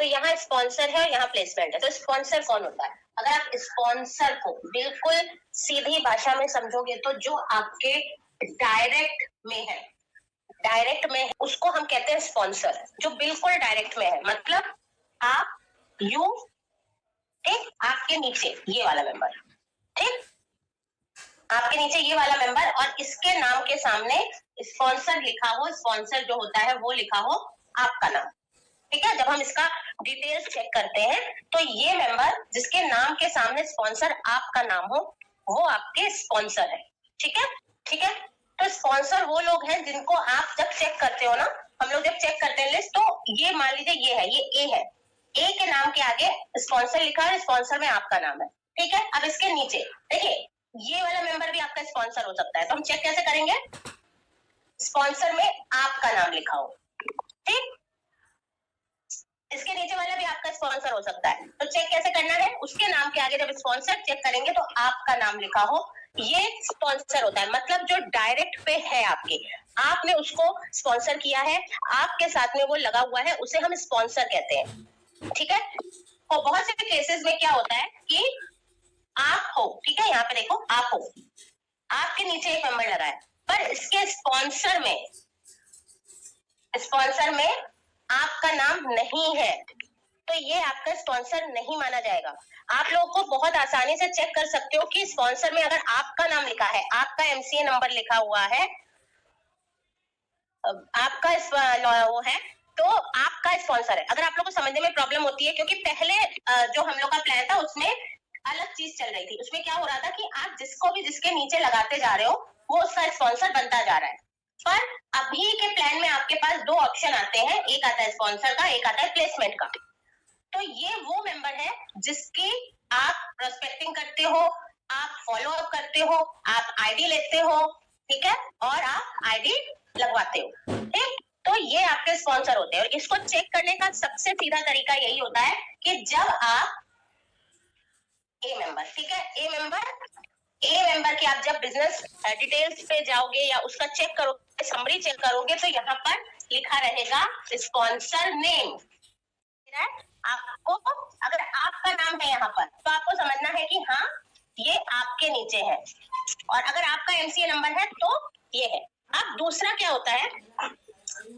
तो यहाँ स्पॉन्सर है और यहाँ प्लेसमेंट है। तो स्पॉन्सर कौन होता है? अगर आप स्पॉन्सर को बिल्कुल सीधी भाषा में समझोगे तो जो आपके डायरेक्ट में है, डायरेक्ट में है, उसको हम कहते हैं स्पॉन्सर। जो बिल्कुल डायरेक्ट में है मतलब आप यू, ठीक, आपके नीचे ये वाला मेंबर, ठीक, आपके नीचे ये वाला मेंबर और इसके नाम के सामने स्पॉन्सर लिखा हो, स्पॉन्सर जो होता है वो लिखा हो आपका नाम, ठीक है। जब हम इसका डिटेल्स चेक करते हैं तो ये मेंबर जिसके नाम के सामने स्पॉन्सर आपका नाम हो वो आपके स्पॉन्सर है, ठीक है, ठीक है। तो स्पॉन्सर वो लोग हैं जिनको आप जब चेक करते हो ना, हम लोग जब चेक करते हैं लिस्ट, तो ये मान लीजिए ये है, ये ए है, ए के नाम के आगे स्पॉन्सर लिखा है, स्पॉन्सर में आपका नाम है, ठीक है। अब इसके नीचे देखिए ये वाला मेंबर भी आपका स्पॉन्सर हो सकता है, तो हम चेक कैसे करेंगे? स्पॉन्सर में आपका नाम लिखा हो, ठीक, इसके नीचे वाला भी आपका स्पॉन्सर हो सकता है, तो चेक कैसे करना है? उसके नाम के आगे जब स्पॉन्सर चेक करेंगे तो आपका नाम लिखा हो, ये स्पॉन्सर होता है। मतलब जो डायरेक्ट पे है आपके, आपने उसको स्पॉन्सर किया है, आपके साथ में वो लगा हुआ है, उसे हम स्पॉन्सर कहते हैं, ठीक है। और बहुत से केसेस में क्या होता है कि आप हो, ठीक है, यहाँ पे देखो आप हो, आपके नीचे एक मेंबर लगा है, पर इसके स्पॉन्सर में आपका नाम नहीं है, तो ये आपका स्पॉन्सर नहीं माना जाएगा। आप लोगों को बहुत आसानी से चेक कर सकते हो कि स्पॉन्सर में अगर आपका नाम लिखा है, आपका एमसीए नंबर लिखा हुआ है, आपका वो है, तो आपका स्पॉन्सर है। अगर आप लोगों को समझने में प्रॉब्लम होती है, क्योंकि पहले जो हम लोग का प्लान था उसमें अलग चीज चल रही थी, उसमें क्या हो रहा था कि आप जिसको भी जिसके नीचे लगाते जा रहे हो वो उसका स्पॉन्सर बनता जा रहा है। पर अभी के प्लान में आपके पास दो ऑप्शन आते हैं, एक आता है स्पॉन्सर का, एक आता है प्लेसमेंट का। तो ये वो मेंबर है जिसकी आप प्रोस्पेक्टिंग करते हो, आप फॉलो अप करते हो, आप आईडी लेते हो, ठीक है, और आप आईडी लगवाते हो, ठीक। तो ये आपके स्पॉन्सर होते हैं और इसको चेक करने का सबसे सीधा तरीका यही होता है कि जब आप ए मेंबर, ठीक है, ए मेंबर के आप जब बिजनेस डिटेल्स पे जाओगे या उसका चेक करोगे, समरी चेक करोगे, तो यहाँ पर लिखा रहेगा स्पॉन्सर नेम। आपको अगर आपका नाम है यहाँ पर तो आपको समझना है कि हाँ ये आपके नीचे है, और अगर आपका एमसीए नंबर है तो ये है। अब दूसरा क्या होता है?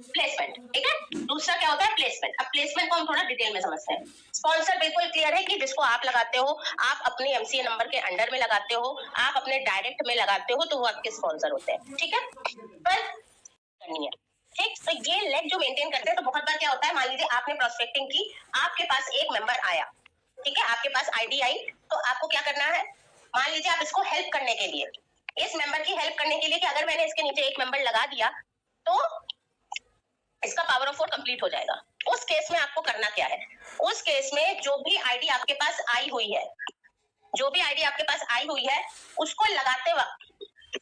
प्लेसमेंट, ठीक है, दूसरा क्या होता है? प्लेसमेंट। अब प्लेसमेंट को हम थोड़ा डिटेल में समझते हैं। स्पॉन्सर बिल्कुल क्लियर है कि जिसको आप लगाते हो, आप अपने एमसीए नंबर के अंडर में लगाते हो, आप अपने डायरेक्ट में लगाते हो, तो वो आपके स्पॉन्सर होते हैं, ठीक है। पर करनी है, ठीक। तो ये लेग जो मेंटेन करते हैं, तो बहुत बार क्या होता है, मान लीजिए आपने प्रोस्पेक्टिंग की, आपके पास एक मेंबर आया, ठीक है, आपके पास आईडी आई, तो आपको क्या करना है? मान लीजिए आप इसको हेल्प करने के लिए, इस मेंबर की हेल्प करने के लिए, कि अगर मैंने इसके नीचे एक मेंबर लगा दिया तो इसका पावर ऑफ 4 कंप्लीट हो जाएगा। उस केस में आपको करना क्या है? उस केस में जो भी आईडी आपके पास आई हुई है, जो भी आईडी आपके पास आई हुई है, उसको लगाते वक्त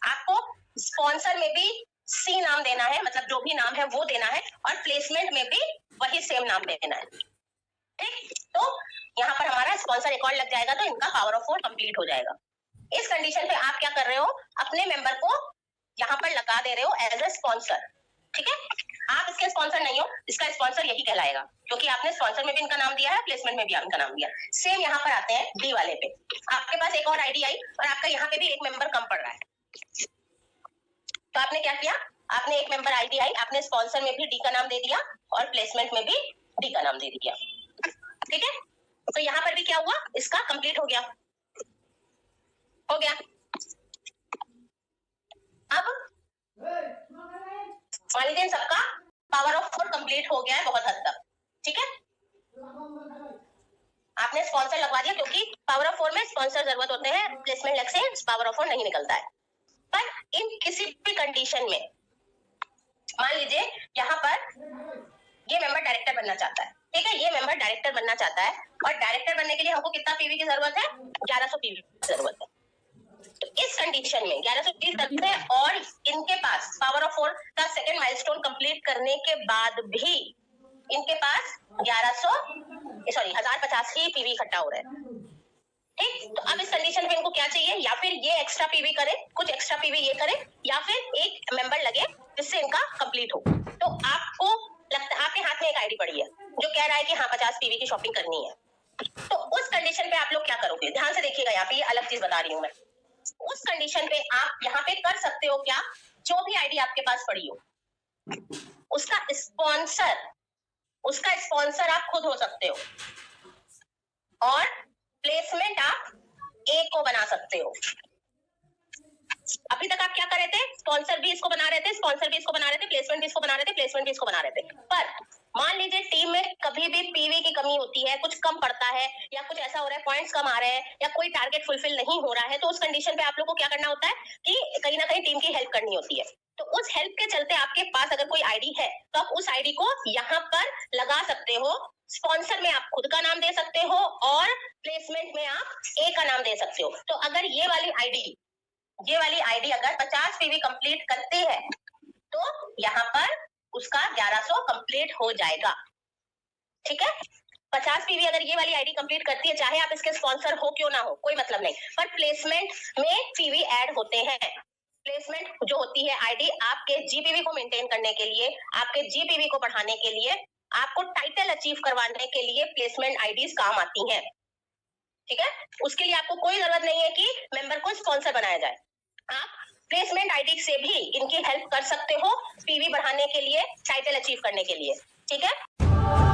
आपको स्पॉन्सर में भी सी नाम देना है, मतलब जो भी नाम है वो देना है, और प्लेसमेंट में भी वही सेम नाम देना है, ठीक। तो यहाँ पर हमारा स्पॉन्सर रिकॉर्ड लग जाएगा, तो इनका पावर ऑफ 4 कंप्लीट हो जाएगा। इस कंडीशन पे आप क्या कर रहे हो? अपने मेंबर को यहाँ पर लगा दे रहे हो एज ए स्पॉन्सर, ठीक है। आप इसके स्पॉन्सर नहीं हो, इसका स्पॉन्सर यही कहलाएगा, क्योंकि आपने स्पॉन्सर में भी इनका नाम दिया है, प्लेसमेंट में भी इनका नाम दिया। सेम यहाँ पर आते हैं डी वाले पे, आपके पास एक और आईडी आई और आपका यहाँ पे भी एक मेंबर कम पड़ रहा है, तो आपने क्या किया? आपने एक मेंबर आईडी आई, आपने स्पॉन्सर में भी डी का नाम दे दिया और प्लेसमेंट में भी डी का नाम दे दिया, ठीक है। तो यहाँ पर भी क्या हुआ? इसका कंप्लीट हो गया, हो गया। अब मान लीजिए सबका पावर ऑफ 4 कंप्लीट हो गया है बहुत हद तक, ठीक है। आपने स्पॉन्सर लगवा दिया, क्योंकि पावर ऑफ 4 में स्पॉन्सर जरूरत होते हैं, प्लेसमेंट लग से पावर ऑफ 4 नहीं निकलता है। पर इन किसी भी कंडीशन में मान लीजिए यहाँ पर ये मेंबर डायरेक्टर बनना चाहता है, ठीक है, ये मेंबर डायरेक्टर बनना चाहता है, और डायरेक्टर बनने के लिए हमको कितना पीवी की जरूरत है? 1100 पीवी की जरूरत है। तो इस कंडीशन में 1120 दर्ज है, और इनके पास पावर ऑफ 4 का सेकंड माइलस्टोन कंप्लीट करने के बाद भी इनके पास 1050 ही पीवी इकट्ठा हो रहा है, ठीक। तो अब इस कंडीशन पे इनको क्या चाहिए? या फिर ये एक्स्ट्रा पीवी करे, कुछ एक्स्ट्रा पीवी ये करे, या फिर एक मेंबर लगे जिससे इनका कंप्लीट हो। तो आपको लगता आपके हाथ में एक आईडी पड़ी है जो कह रहा है कि हाँ 50 पीवी की शॉपिंग करनी है, तो उस कंडीशन पे आप लोग क्या करोगे? ध्यान से देखिएगा, यहाँ पे ये अलग चीज बता रही हूँ मैं। उस कंडीशन पे आप यहाँ पे कर सकते हो क्या, जो भी आईडी आपके पास पड़ी हो उसका स्पॉन्सर आप खुद हो सकते हो, और प्लेसमेंट आप ए को बना सकते हो। अभी तक आप क्या कर रहे थे? स्पॉन्सर भी इसको बना रहे थे, प्लेसमेंट भी इसको बना रहे थे, प्लेसमेंट भी इसको बना रहे थे। पर मान लीजिए टीम में कभी भी पीवी की कमी होती है, कुछ कम पड़ता है या कुछ ऐसा हो रहा है, पॉइंट्स कम आ रहे हैं या कोई टारगेट फुलफिल नहीं हो रहा है, तो उस कंडीशन पे आप लोग को क्या करना होता है कि कहीं ना कहीं टीम की हेल्प करनी होती है। तो उस हेल्प के चलते आपके पास अगर कोई आईडी है तो आप उस आईडी को यहाँ पर लगा सकते हो। स्पॉन्सर में आप खुद का नाम दे सकते हो और प्लेसमेंट में आप ए का नाम दे सकते हो। तो अगर ये वाली आईडी अगर 50 पीवी कंप्लीट करती है तो यहाँ पर उसका 1100 कंप्लीट हो जाएगा। ठीक है, 50 पीवी अगर ये वाली आईडी कंप्लीट करती है, चाहे आप इसके स्पॉन्सर हो क्यों ना हो, कोई मतलब नहीं, पर प्लेसमेंट में पीवी ऐड होते हैं। प्लेसमेंट जो होती है आईडी आपके जीपीवी को मेंटेन करने के लिए, आपके जीपीवी को बढ़ाने के लिए, आपको टाइटल अचीव करवाने के लिए प्लेसमेंट आईडीज काम आती हैं। ठीक है, उसके लिए आपको कोई जरूरत नहीं है कि मेंबर को स्पॉन्सर बनाया जाए। आप प्लेसमेंट आईडी से भी इनकी हेल्प कर सकते हो पीवी बढ़ाने के लिए, टाइटल अचीव करने के लिए। ठीक है।